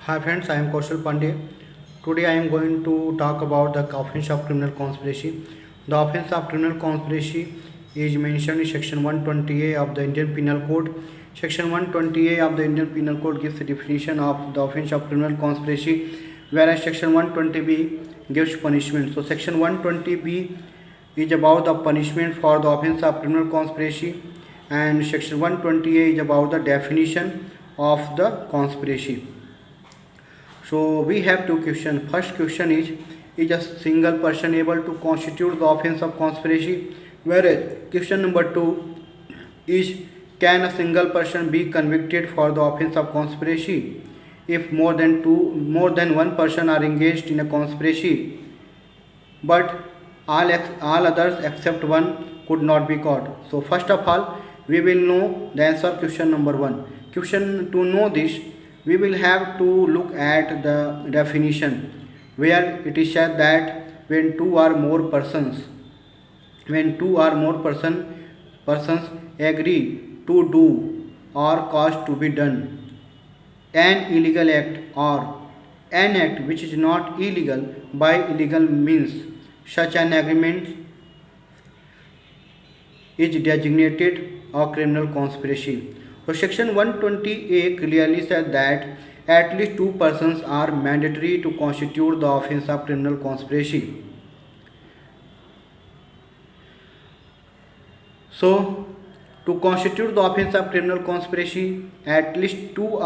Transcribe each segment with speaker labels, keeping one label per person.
Speaker 1: Hi friends, I am Kaushal Pandey. Today I am going to talk about the offense of criminal conspiracy. The offense of criminal conspiracy is mentioned in section 120A of the Indian Penal Code. Section 120A of the Indian Penal Code gives the definition of the offense of criminal conspiracy, whereas section 120B gives punishment. So section 120B is about the punishment for the offense of criminal conspiracy, and section 120A is about the definition of the conspiracy. So we have two questions. First question is a single person able to constitute the offense of conspiracy? Whereas question number 2 is, can a single person be convicted for the offense of conspiracy if more than one person are engaged in a conspiracy, but all others except one could not be caught? So first of all, we will know the answer question number 1. Question to know this, we will have to look at the definition, where it is said that when two or more persons persons agree to do or cause to be done an illegal act, or an act which is not illegal by illegal means, such an agreement is designated a criminal conspiracy. So section 120A clearly said that at least two persons are mandatory to constitute the offense of criminal conspiracy. So to constitute the offense of criminal conspiracy, at least two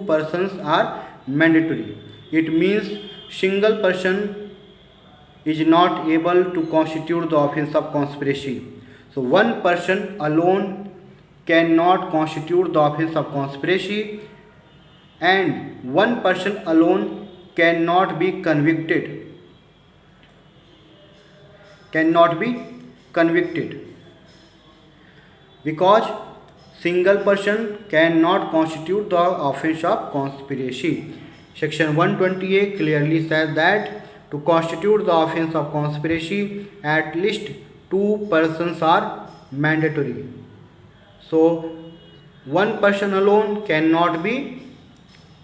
Speaker 1: persons are mandatory. It means single person is not able to constitute the offense of conspiracy. So one person alone cannot constitute the offense of conspiracy, and one person alone cannot be convicted, because single person cannot constitute the offense of conspiracy. Section 120A clearly says that to constitute the offense of conspiracy, at least two persons are mandatory. So one person alone cannot be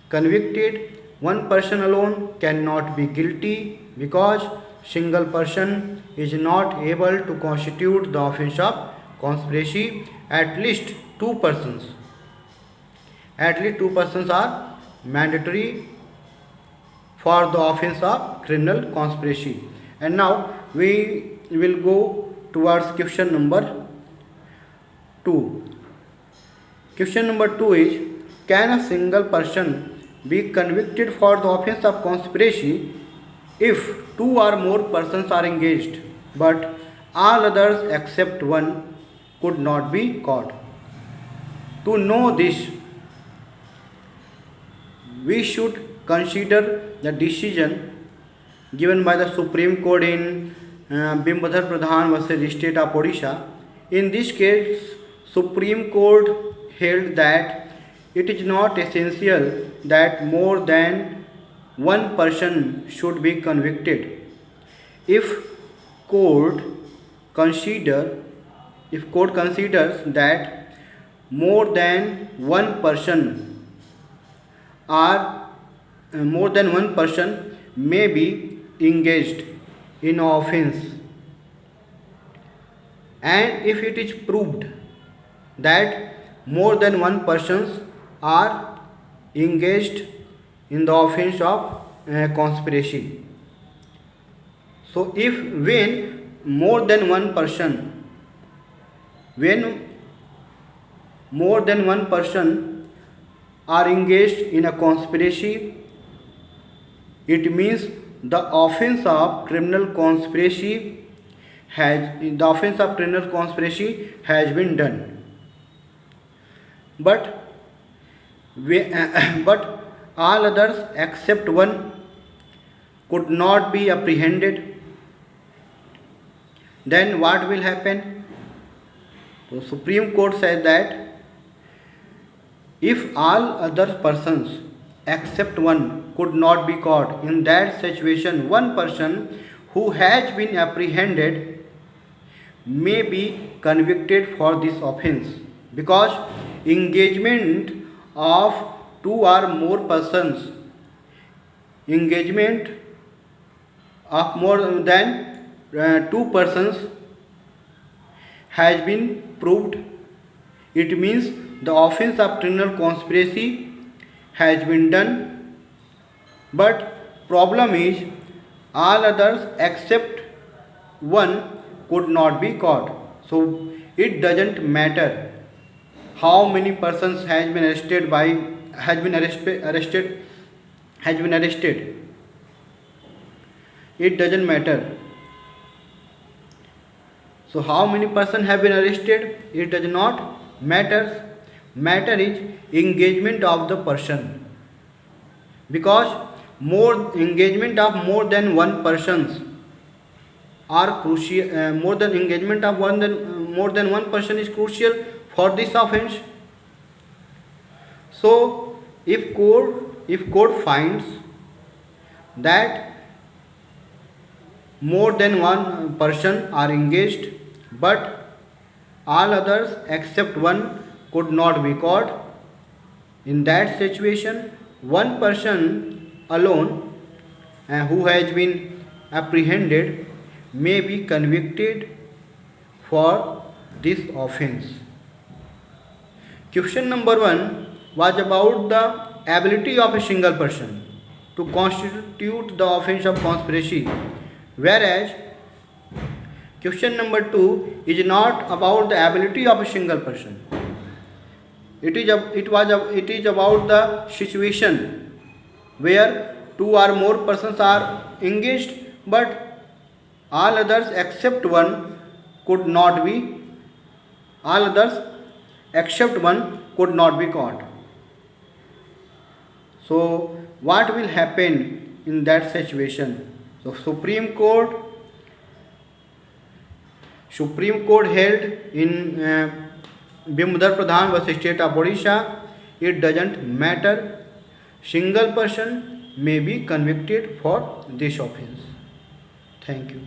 Speaker 1: convicted, one person alone cannot be guilty, because single person is not able to constitute the offense of conspiracy. At least two persons are mandatory for the offense of criminal conspiracy. And now we will go towards question number 2. Question number 2 is, can a single person be convicted for the offense of conspiracy if two or more persons are engaged, but all others except one could not be caught? To know this, we should consider the decision given by the Supreme Court in Bimbadhar Pradhan vs. State of Odisha. In this case, Supreme Court held that it is not essential that more than one person should be convicted. If court considers that more than one person may be engaged in offense, and if it is proved that more than one persons are engaged in the offense of conspiracy. So if when more than one person are engaged in a conspiracy, it means the offense of criminal conspiracy has been done. But but all others except one could not be apprehended. Then what will happen? So Supreme Court says that if all other persons except one could not be caught, in that situation one person who has been apprehended may be convicted for this offense, because engagement of two or more persons engagement of more than two persons has been proved, it means the offense of criminal conspiracy has been done. But problem is all others except one could not be caught. So it doesn't matter how many persons has been arrested. It doesn't matter. So how many persons have been arrested, it does not matter. Matter is engagement of the person, because more engagement of more than one persons are crucial. More than engagement of more than one person is crucial for this offense. So if court finds that more than one person are engaged, but all others except one could not be caught, in that situation one person alone who has been apprehended may be convicted for this offense. Question number 1 was about the ability of a single person to constitute the offense of conspiracy, whereas question number 2 is not about the ability of a single person. It is about the situation where two or more persons are engaged, but all others except one could not be caught. So what will happen in that situation? So Supreme Court held in Bimodar Pradhan vs State of Odisha, it doesn't matter, single person may be convicted for this offense. Thank you.